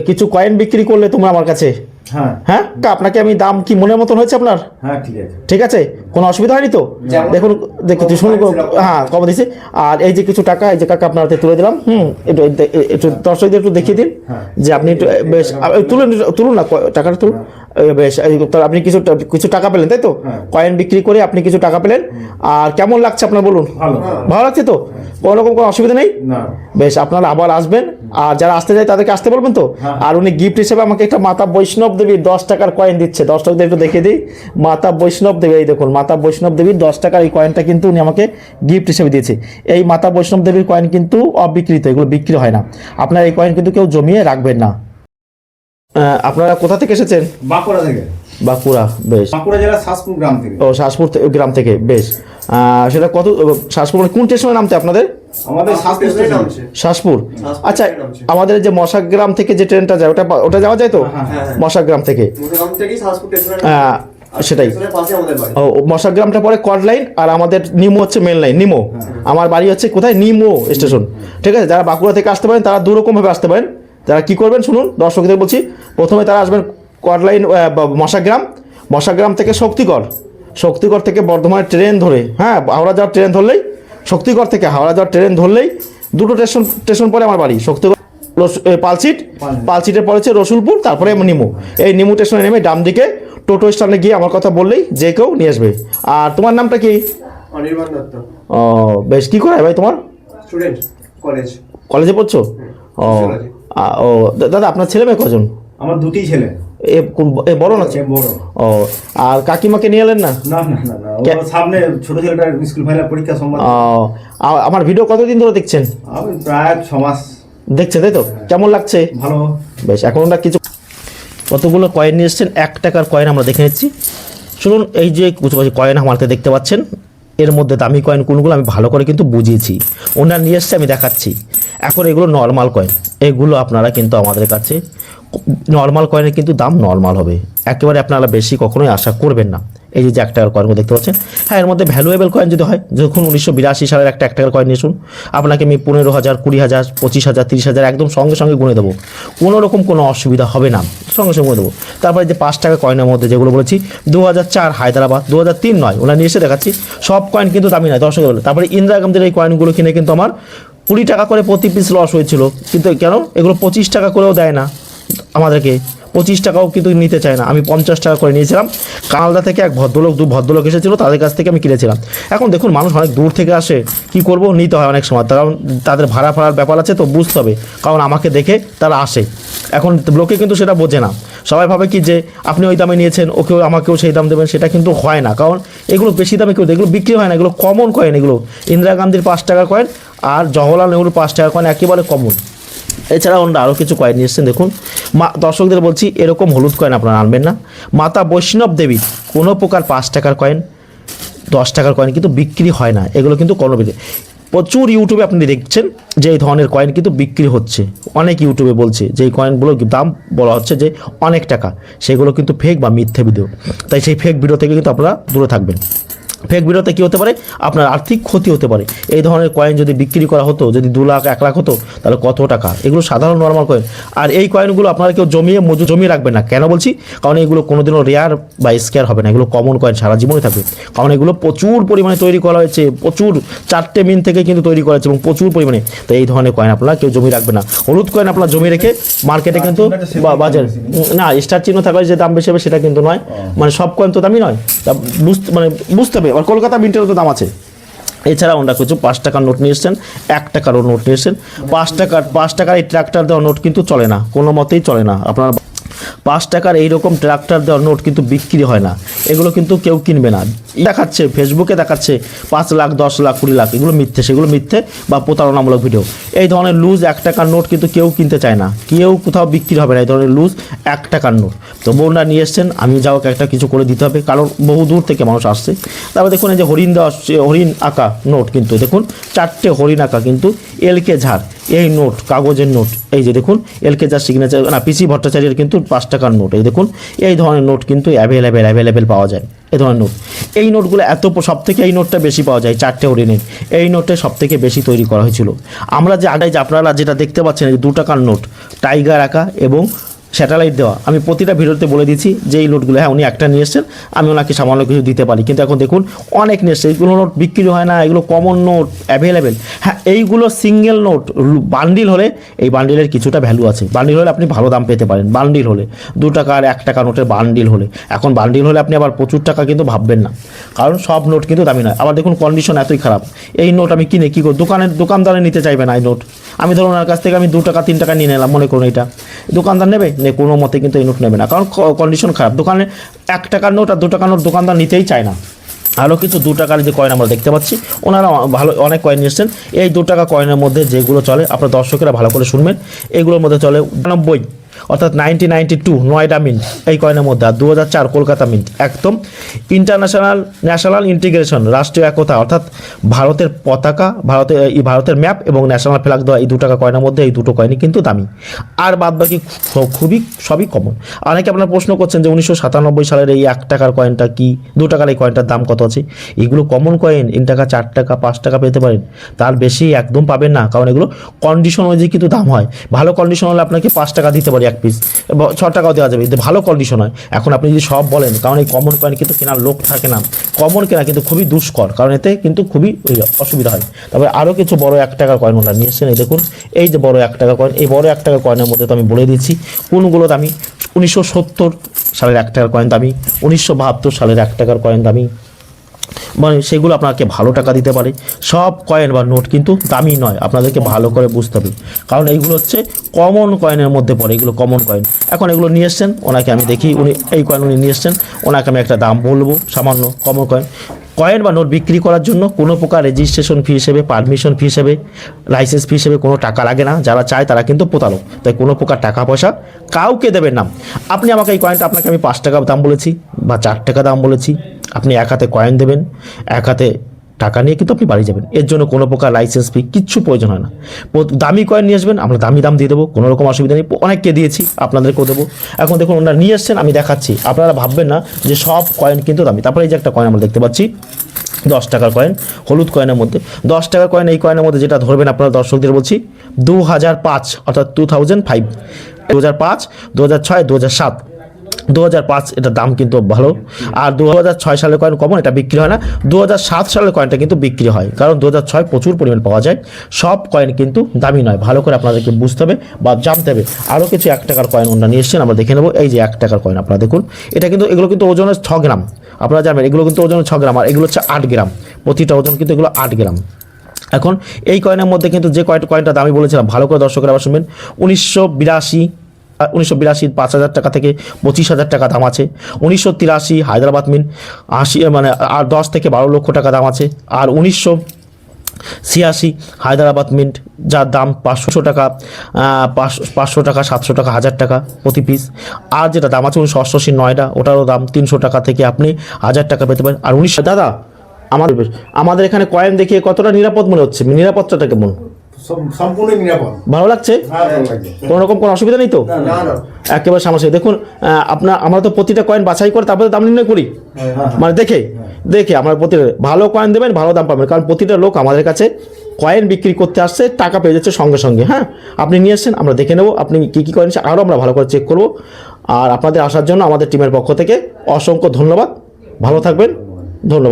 কিছু কয়েন বিক্রি করলে তোমরা আমার কাছে। হ্যাঁ হ্যাঁ, আপনাকে আমি দাম কি মনের মতন হয়েছে আপনার? হ্যাঁ ঠিক আছে। ঠিক আছে, কোনো অসুবিধা হয়নি তো? দেখুন শুনুন, হ্যাঁ কম দিছি। আর এই যে কিছু টাকা, এই যে কাকা আপনার হাতে তুলে দিলাম। একটু একটু দর্শকদের একটু দেখিয়ে দিন যে আপনি একটু বেশ তুলুন, তুলুন না টাকাটা তুলুন। বেশ, আপনি কিছু টাকা পেলেন তাই তো? কয়েন বিক্রি করে আপনি কিছু টাকা পেলেন। আর কেমন লাগছে আপনার বলুন? ভালো লাগছে তো? কোনো রকম কোনো অসুবিধা নেই? বেশ, আপনারা আবার আসবেন। আর যারা আসতে যায় তাদেরকে আসতে বলবেন তো। আর উনি গিফট হিসেবে আমাকে একটা মাতা বৈষ্ণব দেবীর 10 টাকার কয়েন দিচ্ছে। দর্শকদের একটু দেখিয়ে দিই, মাতা বৈষ্ণব দেবী, এই দেখুন মাতা বৈষ্ণব দেবীর 10 টাকার এই কয়েনটা কিন্তু উনি আমাকে গিফট হিসেবে দিয়েছে। এই মাতা বৈষ্ণব দেবীর কয়েন কিন্তু অবিকৃত, এগুলো বিক্রি হয় না। আপনার এই কয়েন কিন্তু কেউ জমিয়ে রাখবেন না। আপনারা কোথা থেকে এসেছেন? বাঁকুড়া থেকে। বাঁকুড়া, বেশ। বাঁকুড়া জেলা শাসপুর গ্রাম থেকে। ও, শাসপুর গ্রাম থেকে, বেশ। সেটা কত, শাসপুর কোন স্টেশনে নামতে আপনাদের? আমাদের শাসপুর। আচ্ছা, আমাদের যে মশাগ্রাম থেকে যে ট্রেনটা যায় ওটা যাওয়া যায় তো? মশাগ্রাম থেকে, সেটাই। ও, মশাগ্রামটা পরে কড লাইন, আর আমাদের নিমো হচ্ছে মেন লাইন, নিমো। আমার বাড়ি হচ্ছে কোথায়? নিমো স্টেশন। ঠিক আছে, যারা বাঁকুড়া থেকে আসতে পারেন তারা দুরকমভাবে আসতে পারেন। যারা কি করবেন শুনুন, দর্শকদের বলছি। প্রথমে তারা আসবেন কড লাইন, মশাগ্রাম। মশাগ্রাম থেকে শক্তিগড় থেকে বর্ধমানের ট্রেন ধরে, হ্যাঁ হাওড়া যাওয়ার ট্রেন ধরলেই, শক্তিগড় থেকে হাওড়া যাওয়ার ট্রেন ধরলেই দুটো স্টেশন পরে আমার বাড়ি। শক্তিগড় পালসিটের পরে হচ্ছে রসুলপুর, তারপরে নিমু। এই নিমু স্টেশনে নেমে ডান দিকে টোটো স্ট্যান্ডে গিয়ে আমার কথা বললেই যে কেউ নিয়ে আসবে। আর তোমার নামটা কি? অনির্বাণ দত্ত। ও, বেশ। কি করে ভাই তোমার? স্টুডেন্ট, কলেজে পড়ছো? ও, দাদা আপনার ছেলে মেয়ে কজন? আমার দুটি ছেলে। বড় না? বড়। ও, আর কাকিমাকে নিয়ে এলেন না? না না না না, ওর সামনে ছোট ছেলেটার স্কুল ফাইনাল পরীক্ষা সম্বন্ধে। আমার ভিডিও কতদিন ধরে দেখছেন? আমি প্রায় 6 মাস দেখছেন তাই তো? কেমন লাগছে? ভালো। বেশ, এখন আমরা কিছু কতগুলো কয়েন নিয়ে এসছেন, 1 টাকার কয়েন আমরা দেখে নিচ্ছি। শুনুন, এই যে কিছু কয়েন আমার হাতে দেখতে পাচ্ছেন, এর মধ্যে দামি কয়েন কোনগুলো আমি ভালো করে কিন্তু বুঝিয়েছি। ওনারা নিয়ে এসছে, আমি দেখাচ্ছি। এখন এগুলো নর্মাল কয়েন, এগুলো আপনারা কিন্তু আমাদের কাছে নর্মাল কয়েনের কিন্তু দাম নর্মাল হবে, একেবারে আপনারা বেশি কখনোই আশা করবেন না। এই যে 1 টাকার কয়েনগুলো দেখতে পাচ্ছেন, হ্যাঁ এর মধ্যে ভ্যালুয়েবল কয়েন যদি হয়, যখন 1982 সালের একটা 1 টাকার কয়েন নিয়ে শুন, আপনাকে আমি 15,000, 20,000, 25,000, 30,000 একদম সঙ্গে সঙ্গে গুনে দেবো। কোনো রকম কোনো অসুবিধা হবে না, সঙ্গে সঙ্গে গুনে দেবো। তারপরে যে 5 টাকা কয়েনের মধ্যে যেগুলো বলেছি, 2004 হায়দ্রাবাদ, 2003 নয়, ওরা নিয়ে এসে দেখাচ্ছি। সব কয়েন কিন্তু দামি নয়, দর্শক বলে। তারপরে ইন্দিরা গান্ধীর এই কয়েনগুলো কিনে কিন্তু আমার 20 টাকা করে প্রতি পিস লস হয়েছিল। কিন্তু কেন? এগুলো 25 টাকা করেও দেয় না আমাদেরকে, 25 টাকাও কিন্তু নিতে চায় না। আমি 50 টাকা করে নিয়েছিলাম। কানাডা থেকে এক ভদ্রলোক এসেছিল, তাদের কাছ থেকে আমি কিনেছিলাম। এখন দেখুন, মানুষ অনেক দূর থেকে আসে, কি করব, নিতে হয় অনেক সময়, কারণ তাদের ভাড়ার ব্যাপার আছে তো, বুঝতে হবে। কারণ আমাকে দেখে তারা আসে। এখন লোকে কিন্তু সেটা বোঝে না, সবাই ভাবে কি যে আপনি ওই দামে নিয়েছেন, ওকেও আমাকেও সেই দাম দেবেন, সেটা কিন্তু হয় না। কারণ এগুলো বেশি দামে কেউ, এগুলো বিক্রি হয় না, এগুলো কমন কয়েন। এগুলো ইন্দিরা গান্ধীর 5 টাকার কয়েন আর জওহরলাল নেহরুর 5 টাকার কয়েন একেবারে কমন। এছাড়া ওনারা আরও কিছু কয়েন নিয়ে এসছেন। দেখুন, দর্শকদের বলছি, এরকম হলুদ কয়েন আপনারা আনবেন না। মাতা বৈষ্ণব দেবী কোনো প্রকার 5 টাকার কয়েন, 10 টাকার কয়েন কিন্তু বিক্রি হয় না। এগুলো কিন্তু কোনো প্রচুর ইউটিউবে আপনি দেখছেন যে এই ধরনের কয়েন কিন্তু বিক্রি হচ্ছে। অনেক ইউটিউবে বলছে যে এই কয়েনগুলোর দাম বলা হচ্ছে যে অনেক টাকা, সেগুলো কিন্তু ফেক বা মিথ্যে ভিডিও। তাই সেই ফেক ভিডিও থেকে কিন্তু আপনারা দূরে থাকবেন। ফেক ভিডিওতে কী হতে পারে, আপনার আর্থিক ক্ষতি হতে পারে। এই ধরনের কয়েন যদি বিক্রি করা হতো, যদি 2 লাখ 1 লাখ হতো, তাহলে কত টাকা। এগুলো সাধারণ নর্মাল কয়েন। আর এই কয়েনগুলো আপনারা কেউ জমিয়ে রাখবেন না। কেন বলছি? কারণ এগুলো কোনোদিনও রেয়ার বা স্কেয়ার হবে না, এগুলো কমন কয়েন, সারা জীবনই থাকবে। কারণ এগুলো প্রচুর পরিমাণে তৈরি করা হয়েছে, প্রচুর 4টে মিন থেকে কিন্তু তৈরি করা হয়েছে, এবং প্রচুর পরিমাণে। তো এই ধরনের কয়েন আপনারা কেউ জমিয়ে রাখবেন না। হলুদ কয়েন আপনারা জমিয়ে রেখে মার্কেটে কিন্তু বাজার না, স্টার চিহ্ন থাকলে যে দাম বেশি হবে সেটা কিন্তু নয়। মানে সব কয়েন তো দামি নয়, বুঝতে হবে। আর কলকাতা মিন্টেরও তো দাম আছে। এছাড়া ওনারা কিছু 5 টাকার নোট নিয়ে এসছেন, 1 টাকারও নোট নিয়ে এসছেন। 5 টাকার এই ট্রাক্টর দেওয়া নোট কিন্তু চলে না, কোনো মতেই চলে না। আপনার 5 টাকার এইরকম ট্রাক্টর দেওয়ার নোট কিন্তু বিক্রি হয় না, এগুলো কিন্তু কেউ কিনবে না। দেখাচ্ছে ফেসবুকে, দেখাচ্ছে 5 লাখ, 10 লাখ, 20 লাখ, এগুলো মিথ্যে, সেগুলো মিথ্যে বা প্রতারণামূলক ভিডিও। এই ধরনের লুজ 1 টাকার নোট কিন্তু কেউ কিনতে চায় না, কেউ কোথাও বিক্রি হবে না এই ধরনের লুজ 1 টাকার নোট। তো বোনরা নিয়ে এসছেন, আমি যাও একটা কিছু করে দিতে হবে, কারণ বহু দূর থেকে মানুষ আসছে। তারপর দেখুন, এই যে হরিণ আঁকা নোট, কিন্তু দেখুন 4টে হরিণ আঁকা, কিন্তু LK ঝাড় এই নোট, কাগজের নোট। এই যে দেখুন, LK ঝাড় সিগনেচার না, PC ভট্টাচার্যের কিন্তু 5 টাকার নোট। এই দেখুন, এই ধরনের নোট কিন্তু অ্যাভেলেবেল পাওয়া যায়। এ ধরনের নোট। এই নোটগুলো সব থেকে এই নোটটা বেশি পাওয়া যায়, 4টে হরিণের। এই নোটটা সব থেকে বেশি তৈরি করা হয়েছিল। আমরা যে আগে যে আপনারা যেটা দেখতে পাচ্ছেন, এই 2 টাকার নোট, টাইগার আঁকা এবং স্যাটেলাইট দেওয়া, আমি প্রতিটা ভিডিওতে বলে দিচ্ছি যে এই নোটগুলো, হ্যাঁ উনি একটা নিয়ে এসছেন, আমি ওনাকে সামান্য কিছু দিতে পারি, কিন্তু এখন দেখুন অনেক নিয়ে এসছে। এইগুলো নোট বিক্রি হয় না, এগুলো কমন নোট, অ্যাভেলেবেল। হ্যাঁ এইগুলো সিঙ্গেল নোট, বান্ডিল হলে এই বান্ডিলের কিছুটা ভ্যালু আছে, বান্ডিল হলে আপনি ভালো দাম পেতে পারেন। বান্ডিল হলে 2 টাকা আর 1 টাকা নোটের বান্ডিল হলে, এখন বান্ডিল হলে আপনি আবার প্রচুর টাকা কিন্তু ভাববেন না, কারণ সব নোট কিন্তু দামি নয়। আবার দেখুন কন্ডিশন এতই খারাপ, এই নোট আমি কিনে কী করি, দোকানদারে নিতে চাইবে না এই নোট। আমি ধরুন ওনার কাছ থেকে আমি 2 টাকা 3 টাকা নিয়ে নিলাম, মনে করুন এটা দোকানদার নেবে, কোনো মতে কিন্তু এই নোট নেবে না, কারণ কন্ডিশন খারাপ। দোকানে 1 টাকার নোট আর 2 টাকার নোট দোকানদার নিতেই চায় না। আরও কিছু 2 টাকার যে কয়েন আমরা দেখতে পাচ্ছি, ওনারা ভালো অনেক কয়েন নিয়ে এসছেন। এই 2 টাকা কয়েনের মধ্যে যেগুলো চলে, আপনার দর্শকেরা ভালো করে শুনবেন, এগুলোর মধ্যে চলে 99, অর্থাৎ 1992 নয়ডা মিন্ট এই কয়েনের মধ্যে, আর 2004 কলকাতা মিন্ট। একদম ন্যাশনাল ইন্টিগ্রেশন, রাষ্ট্রীয় একতা, অর্থাৎ ভারতের পতাকা, ভারতের ম্যাপ এবং ন্যাশনাল ফ্ল্যাগ দেওয়া এই 2 টাকা কয়েনের মধ্যে এই 2টো কয়েনই কিন্তু দামি। আর বাদ বাকি সবই কমন। অনেকে আপনারা প্রশ্ন করছেন যে 1997 সালের এই 1 টাকার কয়েনটা কি, 2 টাকার এই কয়েনটার দাম কত আছে? এগুলো কমন কয়েন, 3 টাকা 4 টাকা 5 টাকা পেতে পারেন, তার বেশি একদম পাবেন না, কারণ এগুলো কন্ডিশন অনুযায়ী কিন্তু দাম হয়। ভালো কন্ডিশন হলে আপনাকে 5 টাকা দিতে পারি 1 পিস, 6 টাকাও দেওয়া যাবে যদি ভালো কন্ডিশন হয়। এখন আপনি যদি সব বলেন, কারণ এই কমন কয়েন কিন্তু কেনার লোক থাকে না, কমন কেনা কিন্তু খুবই দুষ্কর, কারণ এতে কিন্তু খুবই অসুবিধা হয়। তবে আরও কিছু বড় 1 টাকার কয়েন ওনারা নিয়ে এসেছেন। এই দেখুন, এই যে বড় 1 টাকা কয়েন, এই বড় 1 টাকা কয়েনের মধ্যে তো আমি বলে দিচ্ছি কোনগুলো দামি। 1970 সালের 1 টাকার কয়েন দামি, 1972 সালের 1 টাকার কয়েন দামি, মানে সেগুলো আপনাকে ভালো টাকা দিতে পারে। সব কয়েন বা নোট কিন্তু দামি নয়, আপনাদেরকে ভালো করে বুঝতে হবে, কারণ এইগুলো হচ্ছে কমন কয়েনের মধ্যে পড়ে, এগুলো কমন কয়েন। এখন এগুলো নিয়ে এসছেন, ওনাকে আমি দেখি এই কয়েন উনি নিয়ে এসছেন, ওনাকে আমি একটা দাম বলবো সামান্য। কমন কয়েন বা নোট বিক্রি করার জন্য কোনো প্রকার রেজিস্ট্রেশন ফি হিসেবে, পারমিশন ফি হিসেবে, লাইসেন্স ফি হিসেবে কোনো টাকা লাগে না। যারা চায় তারা কিন্তু প্রতারক, তাই কোনো প্রকার টাকা পয়সা কাউকে দেবেন না। আপনি আমাকে এই কয়েনটা, আপনাকে আমি 5 টাকা দাম বলেছি বা 4 টাকা দাম বলেছি, আপনি এক হাতে কয়েন দেবেন, এক হাতে টাকা নিয়ে কিন্তু আপনি বাড়ি যাবেন। এর জন্য কোনো প্রকার লাইসেন্স ফি কিচ্ছু প্রয়োজন হয় না। দামি কয়েন নিয়ে আসবেন, আমরা দামি দাম দিয়ে দেবো, কোনো রকম অসুবিধা নেই। অনেককে দিয়েছি, আপনাদেরকেও দেবো। এখন দেখুন ওনারা নিয়ে এসছেন, আমি দেখাচ্ছি, আপনারা ভাববেন না যে সব কয়েন কিন্তু দামি। তারপরে এই যে একটা কয়েন আমরা দেখতে পাচ্ছি 10 টাকার কয়েন, হলুদ কয়েনের মধ্যে 10 টাকার কয়েন। এই কয়েনের মধ্যে যেটা ধরবেন আপনারা, দর্শকদের বলছি 2005 অর্থাৎ 2005, 2005, 2006, 2007, 2005 এটার দাম কিন্তু ভালো। আর 2006 সালের কয়েন কমন, এটা বিক্রি হয় না। 2007 সালের কয়েনটা কিন্তু বিক্রি হয়, কারণ 2006 প্রচুর পরিমাণ পাওয়া যায়। সব কয়েন কিন্তু দামি নয়, ভালো করে আপনাদেরকে বুঝতে হবে বা জানতে হবে। আরও কিছু 1 টাকার কয়েন ওনারা নিয়ে এসছেন, আমরা দেখে নেবো। এই যে 1 টাকার কয়েন আপনারা দেখুন, এটা কিন্তু এগুলো কিন্তু ওজনে 6 গ্রাম, আপনারা জানবেন এগুলো কিন্তু ওজনে 6 গ্রাম, আর এগুলো হচ্ছে 8 গ্রাম, প্রতিটা ওজন কিন্তু এগুলো 8 গ্রাম। এখন এই কয়েনের মধ্যে কিন্তু যে কয়েনটা দামি বলেছিলাম, ভালো করে দর্শকরা আবার শুনবেন, 1982 5,000 টাকা থেকে 25,000 টাকা দাম আছে। 1983 হায়দ্রাবাদ মিন্ট 80, মানে আর 10 থেকে 12 লক্ষ টাকা দাম আছে। আর 1986 হায়দ্রাবাদ মিন্ট, যার দাম 500 টাকা, 500 টাকা, 700 টাকা, 1000 টাকা প্রতি পিস। আর যেটা দাম আছে 1988 নয়ডা, ওটারও দাম 300 টাকা থেকে আপনি 1000 টাকা পেতে পারেন। আর দাদা আমাদের এখানে কয়েন দেখিয়ে কতটা নিরাপদ মনে হচ্ছে? নিরাপত্তাটা কেমন? সম্পূর্ণ নিরাপদ, ভালো লাগছে? কোনো রকম কোনো অসুবিধা নেই তো? একেবারে সমস্যা। দেখুন আমরা তো প্রতিটা কয়েন বাছাই করে তারপরে দাম নির্ণয় করি, মানে দেখে আমরা প্রতিটা ভালো কয়েন দেবেন, ভালো দাম পাবেন, কারণ প্রতিটা লোক আমাদের কাছে কয়েন বিক্রি করতে আসছে, টাকা পেয়ে যাচ্ছে সঙ্গে সঙ্গে। হ্যাঁ, আপনি নিয়ে এসছেন, আমরা দেখে নেবো আপনি কী কয়েন, আরও আমরা ভালো করে চেক করবো। আর আপনাদের আসার জন্য আমাদের টিমের পক্ষ থেকে অসংখ্য ধন্যবাদ। ভালো থাকবেন, ধন্যবাদ।